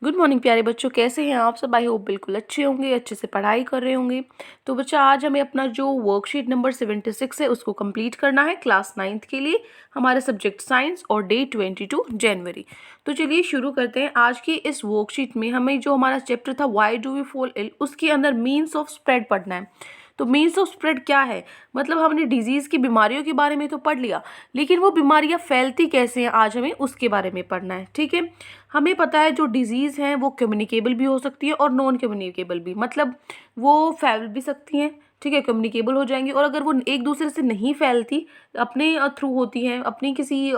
Good morning प्यारे बच्चों, कैसे हैं आप सब। आई होप बिल्कुल अच्छे होंगे, अच्छे से पढ़ाई कर रहे होंगे। तो बच्चा आज हमें अपना जो वर्कशीट नंबर 76 है उसको कंप्लीट करना है क्लास 9th के लिए, हमारे सब्जेक्ट साइंस और डे 22 जनवरी। तो चलिए शुरू करते हैं। आज की इस वर्कशीट में हमें जो हमारा चैप्टर था why do we fall ill, उसके अंदर मीन्स ऑफ स्प्रेड पढ़ना है। तो मीन्स ऑफ स्प्रेड क्या है, मतलब हमने डिजीज़ की बीमारियों के बारे में तो पढ़ लिया, लेकिन वो बीमारियां फैलती कैसे हैं आज हमें उसके बारे में पढ़ना है। ठीक है, हमें पता है जो डिजीज़ हैं वो कम्युनिकेबल भी हो सकती है और नॉन कम्युनिकेबल भी, मतलब वो फैल भी सकती हैं। ठीक है, कम्युनिकेबल हो जाएंगी, और अगर वो एक दूसरे से नहीं फैलती, अपने थ्रू होती हैं, अपनी किसी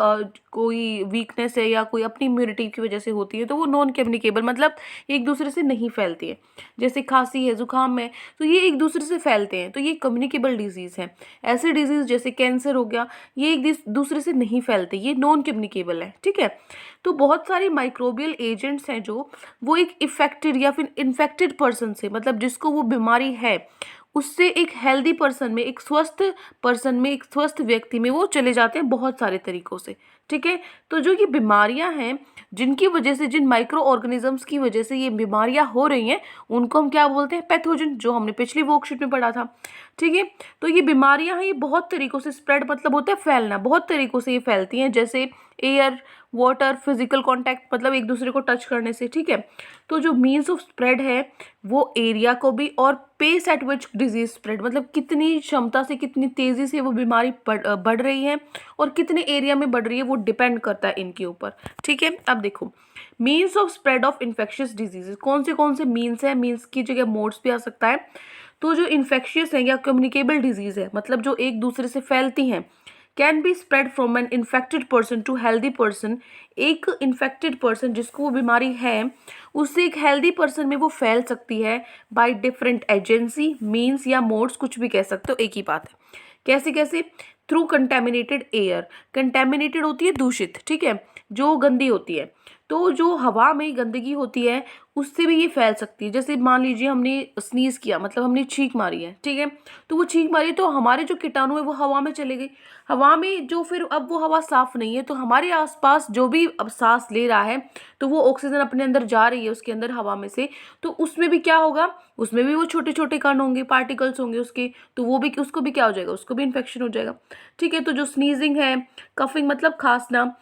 कोई वीकनेस है या कोई अपनी इम्यूनिटी की वजह से होती है, तो वो नॉन कम्युनिकेबल मतलब एक दूसरे से नहीं फैलती है। जैसे खांसी है, जुकाम है, तो ये एक दूसरे से फैलते हैं, तो ये कम्युनिकेबल डिजीज़ है। ऐसे डिजीज़ जैसे कैंसर हो गया, ये एक दूसरे से नहीं फैलते, ये नॉन कम्युनिकेबल है। ठीक है, तो बहुत सारे माइक्रोबियल एजेंट्स हैं जो वो एक इफेक्टेड या फिर इन्फेक्टेड पर्सन से, मतलब जिसको वो बीमारी है, उससे एक हेल्दी पर्सन में, एक स्वस्थ पर्सन में, एक स्वस्थ व्यक्ति में वो चले जाते हैं बहुत सारे तरीकों से। ठीक है, तो जो ये बीमारियां हैं, जिनकी वजह से, जिन माइक्रो ऑर्गेनिजम्स की वजह से ये बीमारियां हो रही हैं, उनको हम क्या बोलते हैं, पैथोजन, जो हमने पिछली वर्कशीट में पढ़ा था। ठीक है, तो ये बीमारियां हैं, ये बहुत तरीकों से स्प्रेड, मतलब होता है फैलना, बहुत तरीकों से ये फैलती हैं, जैसे एयर, वाटर, फिजिकल कांटेक्ट, मतलब एक दूसरे को टच करने से। ठीक है, तो जो मीन्स ऑफ स्प्रेड है वो एरिया को भी, और pace at which disease spread, मतलब कितनी क्षमता से, कितनी तेजी से वो बीमारी बढ़ रही है और कितने एरिया में बढ़ रही है, वो डिपेंड करता है इनके ऊपर। ठीक है, अब देखो means of spread of infectious diseases कौन से मीन्स है, मीन्स की जगह मोड्स भी आ सकता है। तो जो इन्फेक्शियस है या कम्युनिकेबल डिजीज है, मतलब जो एक दूसरे से फैलती हैं, can be spread from an infected person to healthy person. एक इन्फेक्टेड पर्सन जिसको वो बीमारी है, उससे एक हेल्दी पर्सन में वो फैल सकती है बाय डिफरेंट एजेंसी, मीन्स या मोड्स, कुछ भी कह सकते हो, एक ही बात है। कैसे कैसे, थ्रू कंटेमिनेटेड एयर। कंटेमिनेटेड होती है दूषित, ठीक है, जो गंदी होती है, तो जो हवा में गंदगी होती है उससे भी ये फैल सकती है। जैसे मान लीजिए हमने स्नीज किया, मतलब हमने छींक मारी है, ठीक है, तो वो छींक मारी तो हमारे जो कीटाणु है वो हवा में चले गए, हवा में जो, फिर अब वो हवा साफ नहीं है, तो हमारे आसपास जो भी अब सांस ले रहा है, तो वो ऑक्सीजन अपने अंदर जा रही है उसके अंदर हवा में से, तो उसमें भी क्या होगा, उसमें भी वो छोटे छोटे कण होंगे, पार्टिकल्स होंगे उसके, तो वो भी, उसको भी क्या हो जाएगा, उसको भी इन्फेक्शन हो जाएगा। ठीक है, तो जो स्नीजिंग है, कफिंग मतलब खांसना,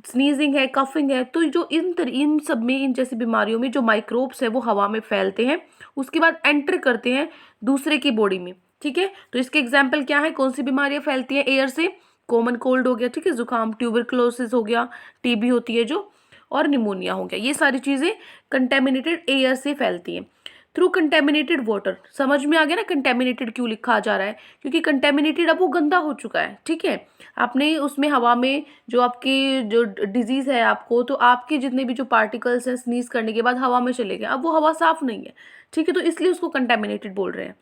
स्नीजिंग है, कफिंग है, तो जो इन सब में, इन जैसी बीमारियों में जो माइक्रोब्स है वो हवा में फैलते हैं, उसके बाद एंटर करते हैं दूसरे की बॉडी में। ठीक है, तो इसके एग्जाम्पल क्या है, कौन सी बीमारियां फैलती हैं एयर से, कॉमन कोल्ड हो गया, ठीक है, जुकाम, ट्यूबरक्लोसिस हो गया, टीबी होती है जो, और निमोनिया हो गया, ये सारी चीजें कंटेमिनेटेड एयर से फैलती हैं। थ्रू कंटेमिनेटेड वाटर, समझ में आ गया ना कंटेमिनेटेड क्यों लिखा जा रहा है, क्योंकि कंटेमिनेटेड अब वो गंदा हो चुका है। ठीक है, आपने उसमें हवा में जो आपकी जो डिजीज है आपको, तो आपके जितने भी जो पार्टिकल्स हैं स्नीज करने के बाद हवा में चले गए, अब वो हवा साफ नहीं है। ठीक है, तो इसलिए उसको कंटेमिनेटेड बोल रहे हैं।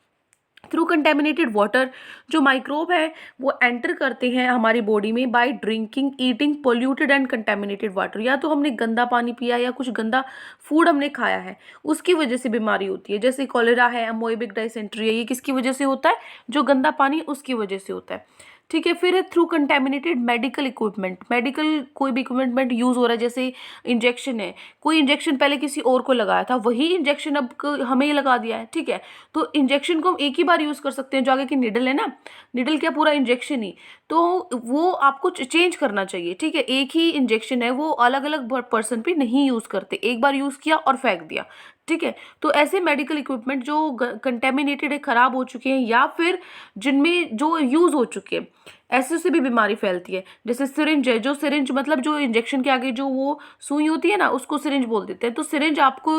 थ्रू कंटेमिनेटेड वाटर, जो माइक्रोब है वो एंटर करते हैं हमारी बॉडी में by drinking, eating polluted and contaminated water, या तो हमने गंदा पानी पिया या कुछ गंदा फूड हमने खाया है, उसकी वजह से बीमारी होती है। जैसे कॉलेरा है, अमोएबिक डाइसेंट्री है, ये किसकी वजह से होता है, जो गंदा पानी उसकी वजह से होता है। ठीक है, फिर है through contaminated medical equipment, medical कोई भी इक्विपमेंट यूज हो रहा है, जैसे इंजेक्शन है, कोई इंजेक्शन पहले किसी और को लगाया था, वही इंजेक्शन अब हमें ही लगा दिया है। ठीक है, तो इंजेक्शन को हम एक ही बार यूज कर सकते हैं, जो आगे की निडल है ना, निडल क्या पूरा इंजेक्शन ही, तो वो आपको चेंज करना चाहिए। ठीक है, एक ही इंजेक्शन है, वो अलग अलग पर्सन पे नहीं यूज करते, एक बार यूज किया और फेंक दिया। ठीक है, तो ऐसे मेडिकल इक्विपमेंट जो कंटेमिनेटेड है, खराब हो चुके हैं, या फिर जिनमें जो यूज हो चुके हैं, ऐसे से भी बीमारी फैलती है। जैसे सिरिंज है, जो सिरिंज मतलब जो इंजेक्शन के आगे जो वो सुई होती है ना, उसको सिरिंज बोल देते हैं। तो सिरिंज आपको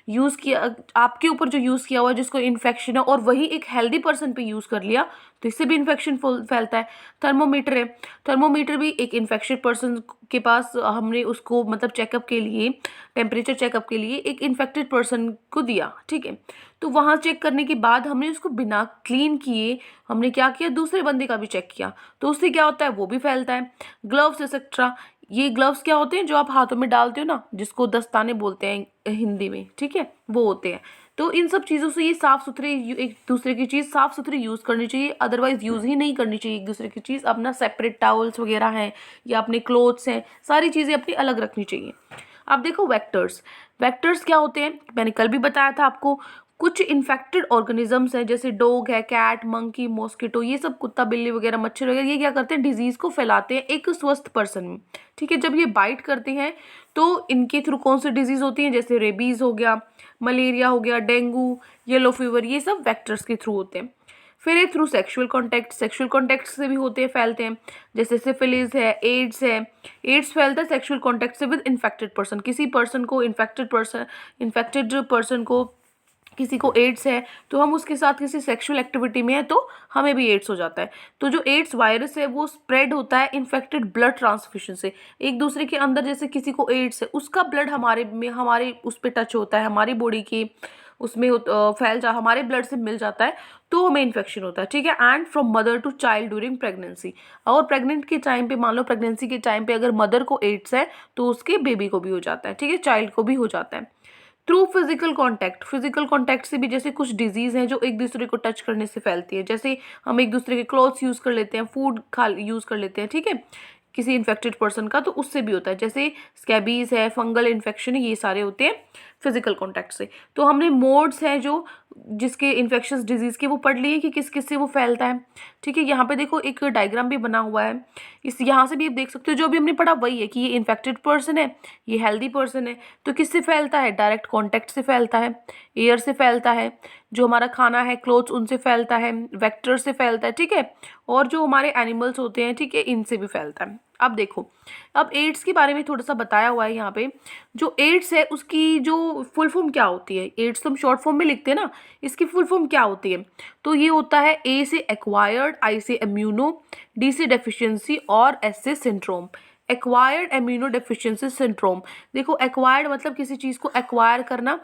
यूज किया, आपके ऊपर जो यूज किया हुआ है, जिसको इन्फेक्शन है, और वही एक हेल्दी पर्सन पे यूज कर लिया, तो इससे भी इन्फेक्शन फैलता है। थर्मोमीटर है, थर्मोमीटर भी एक इन्फेक्शन पर्सन के पास, हमने उसको मतलब चेकअप के लिए, टेम्परेचर चेकअप के लिए एक इन्फेक्टेड पर्सन को दिया। ठीक है, तो वहाँ चेक करने के बाद हमने उसको बिना क्लीन किए हमने क्या किया, दूसरे बंदे का भी चेक किया, तो उससे क्या होता है, वो भी फैलता है। ग्लव्स एक्सेट्रा, ये ग्लव्स क्या होते हैं, जो आप हाथों में डालते हो ना, जिसको दस्ताने बोलते हैं हिंदी में, ठीक है, वो होते हैं। तो इन सब चीज़ों से ये साफ सुथरे, एक दूसरे की चीज़ साफ सुथरी यूज़ करनी चाहिए, अदरवाइज यूज़ ही नहीं करनी चाहिए एक दूसरे की चीज़। अपना सेपरेट टावल्स वगैरह हैं या अपने क्लोथ्स हैं, सारी चीज़ें अपनी अलग रखनी चाहिए। अब देखो वेक्टर्स, वेक्टर्स क्या होते हैं, मैंने कल भी बताया था आपको। कुछ इन्फेक्टेड ऑर्गेनिजम्स हैं, जैसे डॉग है, कैट, मंकी, मॉस्किटो, ये सब कुत्ता बिल्ली वगैरह, मच्छर वगैरह, ये क्या करते हैं, डिजीज को फैलाते हैं एक स्वस्थ पर्सन में। ठीक है, जब ये बाइट करते हैं तो इनके थ्रू कौन सी डिजीज होती है, जैसे रेबीज हो गया, मलेरिया हो गया, डेंगू, येलो फीवर, ये सब वेक्टर्स के थ्रू होते हैं। फिर ये through sexual contact, sexual contact से भी होते हैं, फैलते हैं, जैसे सिफिलिस है, एड्स है। एड्स फैलता है सेक्सुअल कॉन्टैक्ट से विद इन्फेक्टेड पर्सन, किसी पर्सन को इन्फेक्टेड पर्सन को किसी को एड्स है तो हम उसके साथ किसी सेक्सुअल एक्टिविटी में है तो हमें भी एड्स हो जाता है। तो जो एड्स वायरस है वो स्प्रेड होता है इन्फेक्टेड ब्लड ट्रांसफ्यूजन से, एक दूसरे के अंदर, जैसे किसी को एड्स है उसका ब्लड हमारे उस पर टच होता है, हमारी बॉडी की उसमें हमारे ब्लड से मिल जाता है तो हमें इन्फेक्शन होता है। ठीक है, and from mother to child during pregnancy, और प्रेग्नेंट के टाइम पे, मान लो प्रेगनेंसी के टाइम पे अगर मदर को एड्स है तो उसके बेबी को भी हो जाता है। ठीक है, चाइल्ड को भी हो जाता है। Through physical contact, physical contact से भी जैसे कुछ डिजीज हैं जो एक दूसरे को टच करने से फैलती है, जैसे हम एक दूसरे के क्लॉथ्स यूज कर लेते हैं, फूड यूज कर लेते हैं, ठीक है, किसी इन्फेक्टेड पर्सन का, तो उससे भी होता है, जैसे स्कैबीज है, फंगल इन्फेक्शन है, ये सारे होते हैं फिजिकल कॉन्टैक्ट से। तो हमने मोड्स हैं जो जिसके इन्फेक्शस डिजीज के वो पढ़ लिए कि किस किस से वो फैलता है। ठीक है, यहाँ पे देखो एक डायग्राम भी बना हुआ है, इस यहाँ से भी आप देख सकते हो, जो भी हमने पढ़ा वही है कि ये इन्फेक्टेड पर्सन है, ये हेल्दी पर्सन है, तो किससे फैलता है, डायरेक्ट कॉन्टैक्ट से फैलता है, एयर से फैलता है, जो हमारा खाना है, क्लोथ्स, उनसे फैलता है, वेक्टर से फैलता है। ठीक है, और जो हमारे एनिमल्स होते हैं, ठीक है, इनसे भी फैलता है। अब देखो, अब एड्स के बारे में थोड़ा सा बताया हुआ है यहाँ पे। जो एड्स है उसकी जो फुल फॉर्म क्या होती है, एड्स तो हम शॉर्ट फॉर्म में लिखते हैं ना, इसकी फुल फॉर्म क्या होती है, तो ये होता है ए से एक्वायर्ड, आई से इम्यूनो, डी से डेफिशिएंसी और एस से syndrome. Acquired immuno deficiency syndrome, देखो एक्वायर्ड मतलब किसी चीज़ को एक्वायर करना,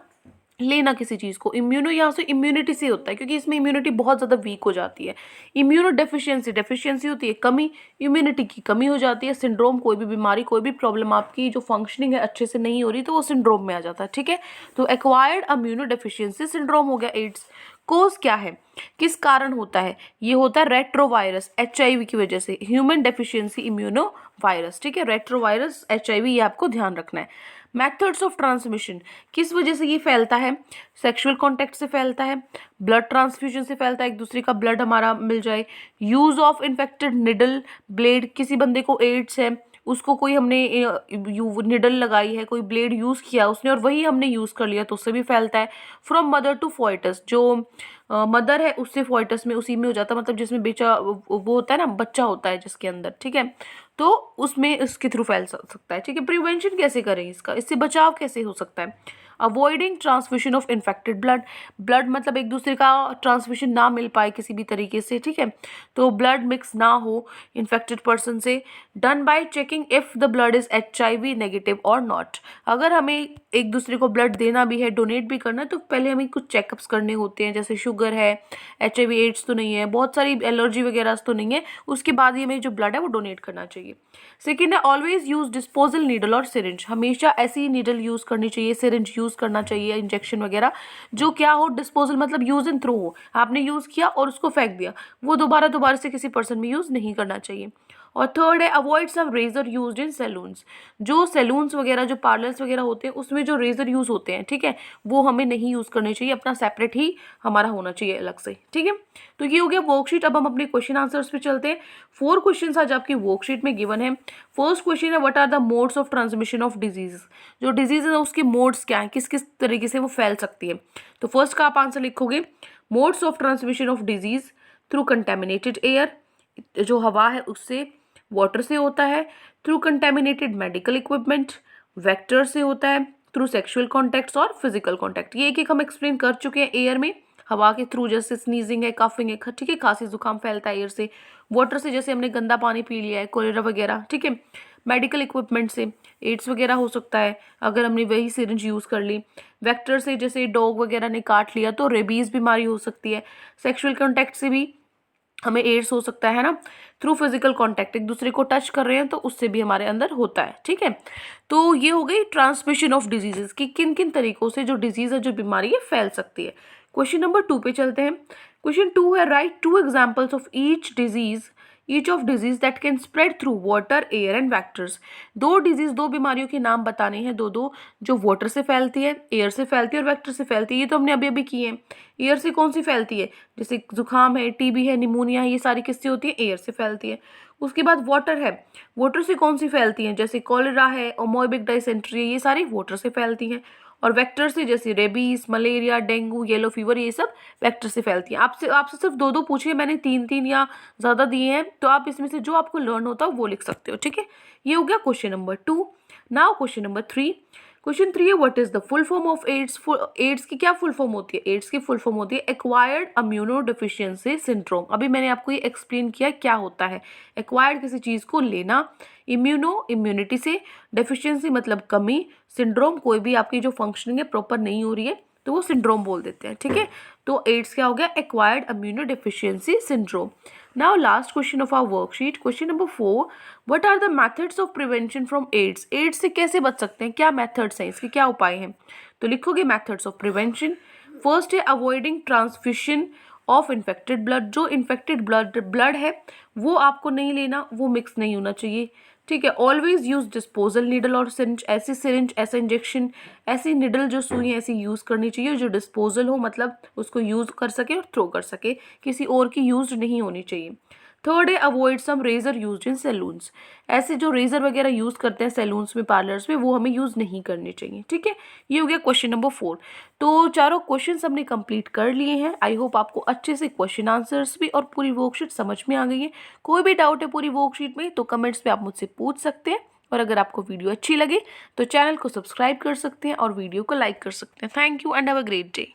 लेना किसी चीज़ को, इम्यूनो यहाँ से इम्यूनिटी से होता है क्योंकि इसमें इम्यूनिटी बहुत ज़्यादा वीक हो जाती है। इम्यूनो डेफिशिएंसी, डेफिशिएंसी होती है कमी, इम्यूनिटी की कमी हो जाती है। सिंड्रोम, कोई भी बीमारी, कोई भी प्रॉब्लम आपकी जो फंक्शनिंग है अच्छे से नहीं हो रही तो वो सिंड्रोम में आ जाता है। ठीक है, तो एक्वायर्ड इम्यूनो डेफिशिएंसी सिंड्रोम हो गया एड्स। कोज क्या है, किस कारण होता है, ये होता है रेट्रोवायरस, HIV की वजह से, ह्यूमन डेफिशिएंसी इम्यूनो वायरस। ठीक है, रेट्रोवायरस, HIV, ये आपको ध्यान रखना है। मेथड्स ऑफ ट्रांसमिशन, किस वजह से ये फैलता है, सेक्सुअल कॉन्टैक्ट से फैलता है, ब्लड ट्रांसफ्यूजन से फैलता है, एक दूसरे का ब्लड हमारा मिल जाए, use of infected needle blade, किसी बंदे को एड्स है उसको कोई हमने निडल लगाई है, कोई ब्लेड यूज़ किया उसने और वही हमने यूज़ कर लिया तो उससे भी फैलता है। फ्रॉम मदर टू फोइटस, जो मदर है उससे फोइटस में, उसी में हो जाता है, मतलब जिसमें बेचा वो होता है ना, बच्चा होता है जिसके अंदर। ठीक है, तो उसमें इसके थ्रू फैल सकता है। ठीक है, प्रिवेंशन कैसे करें इसका, इससे बचाव कैसे हो सकता है, avoiding transmission of infected blood, blood मतलब एक दूसरे का ट्रांसमिशन ना मिल पाए किसी भी तरीके से। ठीक है, तो ब्लड मिक्स ना हो इन्फेक्टेड पर्सन से। Done by checking if the blood is HIV negative और नॉट, अगर हमें एक दूसरे को ब्लड देना भी है, डोनेट भी करना है, तो पहले हमें कुछ चेकअप्स करने होते हैं, जैसे शुगर है, HIV एड्स तो नहीं है, बहुत सारी एलर्जी वगैरह तो नहीं है, उसके बाद ही हमें जो ब्लड है वो डोनेट करना चाहिए। सेकेंड है ऑलवेज यूज डिस्पोजल नीडल और सिरिंज, हमेशा ऐसी नीडल यूज करनी चाहिए, सिरिंज यूज करना चाहिए, इंजेक्शन वगैरह जो क्या हो, डिस्पोजल मतलब यूज एंड थ्रो हो, आपने यूज किया और उसको फेंक दिया, वो दोबारा से किसी पर्सन में यूज नहीं करना चाहिए। और थर्ड है avoid some razor used in salons, जो सैलून्स वगैरह, जो पार्लर्स वगैरह होते हैं उसमें जो रेजर यूज होते हैं, ठीक है, वो हमें नहीं यूज करने चाहिए, अपना सेपरेट ही हमारा होना चाहिए अलग से। ठीक है, तो ये हो गया वर्कशीट। अब हम अपने क्वेश्चन आंसर्स पे चलते हैं। 4 क्वेश्चन आज आपकी वर्कशीट में गिवन है। फर्स्ट क्वेश्चन है what are the modes of transmission of disease, जो डिजीज है उसके मोड्स क्या है, किस किस तरीके से वो फैल सकती है। तो फर्स्ट का आप आंसर लिखोगे modes of transmission of disease through contaminated air, जो हवा है उससे, वाटर से होता है, through contaminated medical equipment, vector से होता है, थ्रू सेक्सुअल कॉन्टैक्ट्स और फिजिकल कॉन्टैक्ट। ये एक हम एक्सप्लेन कर चुके हैं। एयर में हवा के थ्रू जैसे स्नीजिंग है, कफिंग है, ठीक है, खांसी जुकाम फैलता है एयर से। वाटर से जैसे हमने गंदा पानी पी लिया है, कोलेरा वगैरह। ठीक है, मेडिकल इक्विपमेंट से एड्स वगैरह हो सकता है अगर हमने वही सिरिंज यूज़ कर ली। वेक्टर से जैसे डॉग वगैरह ने काट लिया तो रेबीज बीमारी हो सकती है। सेक्सुअल कॉन्टैक्ट से भी हमें एड्स हो सकता है ना। थ्रू फिजिकल कॉन्टैक्ट, एक दूसरे को टच कर रहे हैं तो उससे भी हमारे अंदर होता है। ठीक है, तो ये हो गई ट्रांसमिशन ऑफ डिजीजेस की किन किन तरीकों से जो डिजीज है, जो बीमारी है, फैल सकती है। क्वेश्चन नंबर 2 पे चलते हैं। क्वेश्चन 2 है right 2 examples of each disease each of disease that can spread through water, air and vectors. दो डिजीज, दो बीमारियों के नाम बताने हैं, दो दो, जो वाटर से फैलती है, एयर से फैलती है और वैक्टर से फैलती है। ये तो हमने अभी अभी किए हैं। एयर से कौन सी फैलती है, जैसे जुकाम है, टीबी है, निमोनिया है, ये सारी किससे होती है, एयर से फैलती है। उसके बाद वाटर है, वाटर से कौन सी फैलती हैं, जैसे कॉलेरा है, अमोइबिक डाइसेंट्री, ये सारी वाटर से फैलती हैं। और वेक्टर से जैसे rabies, malaria, dengue, yellow fever, ये सब वेक्टर से फैलती हैं। आपसे आपसे सिर्फ दो दो पूछे, मैंने तीन तीन या ज़्यादा दिए हैं, तो आप इसमें से जो आपको लर्न होता है वो लिख सकते हो, ठीक है। ये हो गया question number 2। Now question number 3। Question 3 है, what is the full form of AIDS. AIDS की क्या फुल फॉर्म होती है, एड्स की फुल फॉर्म होती है एक्वायर्ड इम्यूनो डिफिशियंसी सिंड्रोम। अभी मैंने आपको ये एक्सप्लेन किया क्या होता है। एक्वायर्ड किसी चीज़ को लेना, इम्यूनो इम्यूनिटी से, डेफिशिएंसी मतलब कमी, सिंड्रोम कोई भी आपकी जो फंक्शनिंग है प्रॉपर नहीं हो रही है तो वो सिंड्रोम बोल देते हैं, ठीक है। तो एड्स क्या हो गया, acquired immuno deficiency syndrome. Now last question of our worksheet, question number 4। What are the methods of prevention from AIDS. AIDS से कैसे बच सकते हैं, क्या मेथड्स हैं, इसके क्या उपाय हैं। तो लिखोगे मेथड्स ऑफ प्रिवेंशन। फर्स्ट है avoiding transfusion of infected blood. जो इन्फेक्टेड ब्लड है वो आपको नहीं लेना, वो मिक्स नहीं होना चाहिए, ठीक है। ऑलवेज यूज डिस्पोजल नीडल और सिरिंज। ऐसी सिरिंज, ऐसा इंजेक्शन, ऐसी निडल जो सुई ऐसी यूज करनी चाहिए जो डिस्पोजल हो, मतलब उसको यूज कर सके और थ्रो कर सके, किसी और की यूज नहीं होनी चाहिए। थर्ड है avoid some razor use in salons. ऐसे जो रेजर वगैरह यूज करते हैं सैलून्स में, पार्लर्स में, वो हमें यूज नहीं करनी चाहिए, ठीक है। ये हो गया क्वेश्चन नंबर 4। तो चारों क्वेश्चन हमने कंप्लीट कर लिए हैं। आई होप आपको अच्छे से क्वेश्चन आंसर्स भी और पूरी वर्कशीट समझ में आ गई है। कोई भी डाउट है पूरी वर्कशीट में तो कमेंट्स में आप मुझसे पूछ सकते हैं। और अगर आपको वीडियो अच्छी लगे तो चैनल को सब्सक्राइब कर सकते हैं और वीडियो को लाइक कर सकते हैं। Thank you and have a great day.